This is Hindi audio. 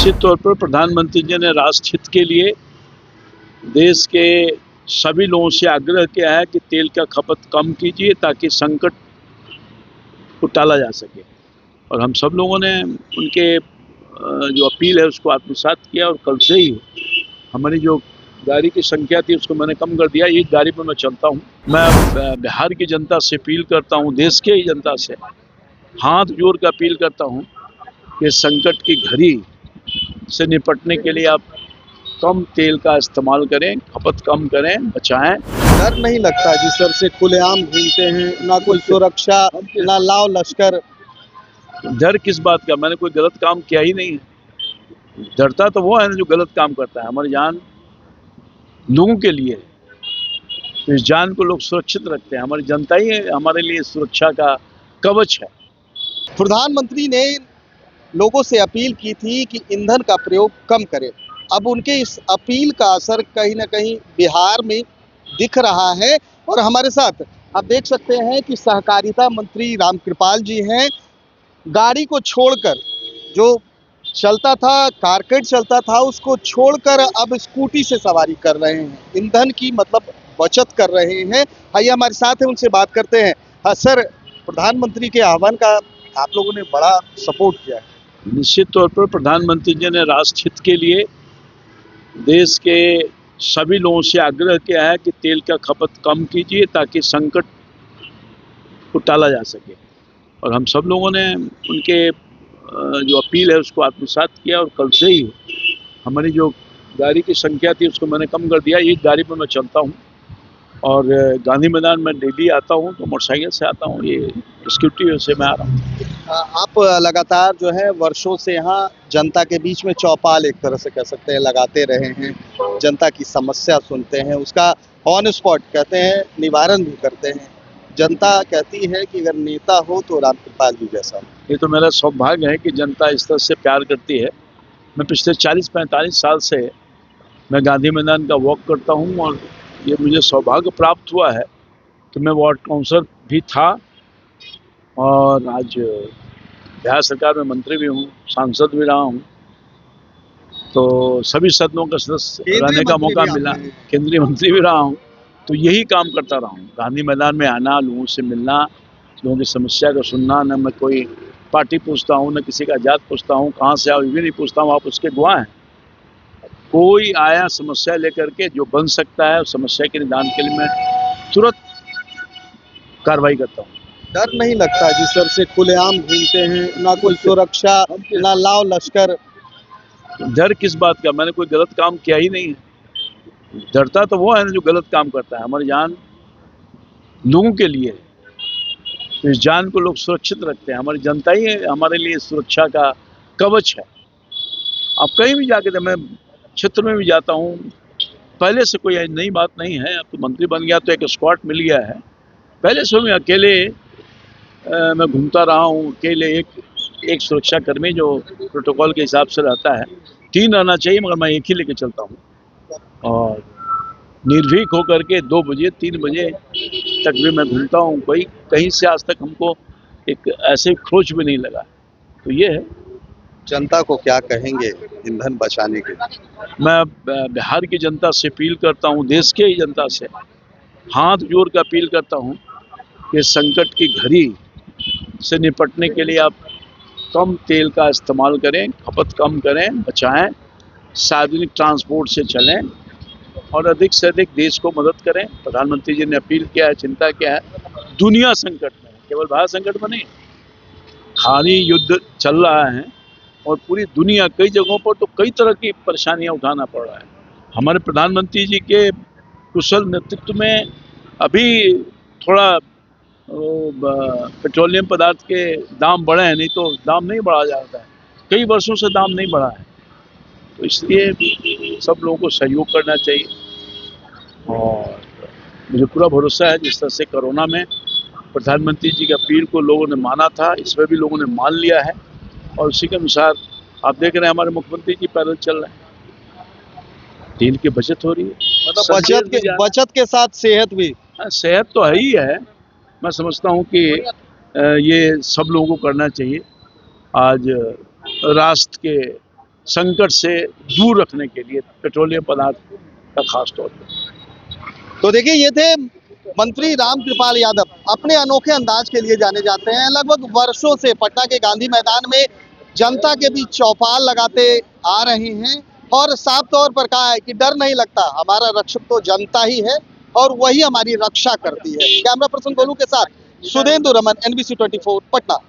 निश्चित तौर पर प्रधानमंत्री जी ने राष्ट्र हित के लिए देश के सभी लोगों से आग्रह किया है कि तेल का खपत कम कीजिए ताकि संकट को टाला जा सके। और हम सब लोगों ने उनके जो अपील है उसको आत्मसात किया और कल से ही हमारी जो गाड़ी की संख्या थी उसको मैंने कम कर दिया। एक गाड़ी पर मैं चलता हूँ। मैं बिहार की जनता से अपील करता हूँ, देश के ही जनता से हाथ जोड़ कर अपील करता हूँ कि संकट की घड़ी से निपटने के लिए आप कम तेल का इस्तेमाल करें, खपत कम करें, बचाएं। डर नहीं लगता जिस तरह से खुलेआम घूमते हैं, ना कोई सुरक्षा, ना लाव लश्कर? डर किस बात का? मैंने कोई गलत काम किया ही नहीं है। डरता तो वो है ना जो गलत काम करता है। हमारी जान लोगों के लिए है, तो इस जान को लोग सुरक्षित रखते हैं। हमारी जनता ही हमारे लिए सुरक्षा का कवच है। प्रधानमंत्री ने लोगों से अपील की थी कि ईंधन का प्रयोग कम करें। अब उनके इस अपील का असर कहीं ना कहीं बिहार में दिख रहा है। और हमारे साथ आप देख सकते हैं कि सहकारिता मंत्री रामकृपाल जी हैं। गाड़ी को छोड़कर, जो चलता था, कारकेट चलता था, उसको छोड़कर अब स्कूटी से सवारी कर रहे हैं। ईंधन की मतलब बचत कर रहे हैं। आइए हमारे साथ है, उनसे बात करते हैं। हाँ सर, प्रधानमंत्री के आह्वान का आप लोगों ने बड़ा सपोर्ट किया है। निश्चित तौर पर प्रधानमंत्री जी ने राष्ट्र हित के लिए देश के सभी लोगों से आग्रह किया है कि तेल का खपत कम कीजिए ताकि संकट को टाला जा सके। और हम सब लोगों ने उनके जो अपील है उसको आत्मसात किया और कल से ही हमारी जो गाड़ी की संख्या थी उसको मैंने कम कर दिया। एक गाड़ी पर मैं चलता हूँ और गांधी मैदान में डेली आता हूँ, तो मोटरसाइकिल से आता हूँ। ये स्कूटी से मैं आ रहा हूँ। आप लगातार जो है वर्षों से यहाँ जनता के बीच में चौपाल एक तरह से कह सकते हैं लगाते रहे हैं। जनता की समस्या सुनते हैं, उसका ऑन स्पॉट कहते हैं निवारण भी करते हैं। जनता कहती है कि अगर नेता हो तो रामकृपाल जी जैसा हो। ये तो मेरा सौभाग्य है कि जनता इस तरह से प्यार करती है। मैं पिछले 40-45 साल से मैं गांधी मैदान का वॉक करता हूँ और ये मुझे सौभाग्य प्राप्त हुआ है कि मैं वार्ड काउंसलर भी था और आज बिहार सरकार में मंत्री भी हूँ, सांसद भी रहा हूँ, तो सभी सदनों का सदस्य रहने का मौका मिला, केंद्रीय मंत्री भी रहा हूँ। तो यही काम करता रहा हूँ, गांधी मैदान में आना, लोगों से मिलना, लोगों की समस्या को सुनना। न मैं कोई पार्टी पूछता हूँ, न किसी का जात पूछता हूँ, कहाँ से आओ ये भी नहीं पूछता हूँ। आप उसके गवाह हैं। कोई आया समस्या लेकर के, जो बन सकता है उस समस्या के निदान के लिए मैं तुरंत कार्रवाई करता हूँ। डर नहीं लगता जिस तरह से खुलेआम घूमते हैं, ना कोई सुरक्षा, ना लाव लश्कर? डर किस बात का? मैंने कोई गलत काम किया ही नहीं है। डरता तो वो है ना जो गलत काम करता है। हमारी जान लोगों के लिए है, तो इस जान को लोग सुरक्षित रखते हैं। हमारी जनता ही हमारे लिए सुरक्षा का कवच है। आप कहीं भी जाके, मैं क्षेत्र में भी जाता हूँ, पहले से कोई नई बात नहीं है। अब तो मंत्री बन गया तो एक स्क्वाड मिल गया है। पहले से मैं अकेले मैं घूमता रहा हूँ। अकेले एक सुरक्षा कर्मी जो प्रोटोकॉल के हिसाब से रहता है, 3 रहना चाहिए, मगर मैं एक ही लेके चलता हूँ। और निर्भीक होकर के 2 बजे 3 बजे तक भी मैं घूमता हूँ। कोई कहीं से आज तक हमको एक ऐसे खरोच भी नहीं लगा। तो ये है। जनता को क्या कहेंगे ईंधन बचाने के लिए? मैं बिहार की जनता से अपील करता हूँ, देश के ही जनता से हाथ जोड़ कर अपील करता हूँ कि संकट की घड़ी से निपटने के लिए आप कम तेल का इस्तेमाल करें, खपत कम करें, बचाएं, सार्वजनिक ट्रांसपोर्ट से चलें और अधिक से अधिक देश को मदद करें। प्रधानमंत्री जी ने अपील किया है, चिंता किया है। दुनिया संकट में, केवल भारत संकट में नहीं, खाड़ी युद्ध चल रहा है और पूरी दुनिया कई जगहों पर तो कई तरह की परेशानियां उठाना पड़ रहा है। हमारे प्रधानमंत्री जी के कुशल नेतृत्व में अभी थोड़ा पेट्रोलियम पदार्थ के दाम बढ़े हैं, नहीं तो दाम नहीं बढ़ा जाता है। कई वर्षों से दाम नहीं बढ़ा है, तो इसलिए सब लोगों को सहयोग करना चाहिए। और मुझे पूरा भरोसा है जिस तरह से कोरोना में प्रधानमंत्री जी की अपील को लोगों ने माना था, इसमें भी लोगों ने मान लिया है और उसी के अनुसार आप देख रहे हैं हमारे मुख्यमंत्री जी पैदल चल रहे हैं। तेल की बचत हो रही है, मतलब बचत के साथ सेहत भी। सेहत तो है ही है। मैं समझता हूँ कि ये सब लोगों को करना चाहिए। आज राष्ट्र के संकट से दूर रखने के लिए पेट्रोलियम पदार्थ का खास तौर पर। तो देखिए, ये थे मंत्री रामकृपाल यादव। अपने अनोखे अंदाज के लिए जाने जाते हैं। लगभग वर्षों से पटना के गांधी मैदान में जनता के बीच चौपाल लगाते आ रहे हैं और साफ तौर पर कहा है कि डर नहीं लगता, हमारा रक्षक तो जनता ही है और वही हमारी रक्षा करती है। कैमरा पर्सन गोलू के साथ सुधेंदु रमन, NBC 24 पटना।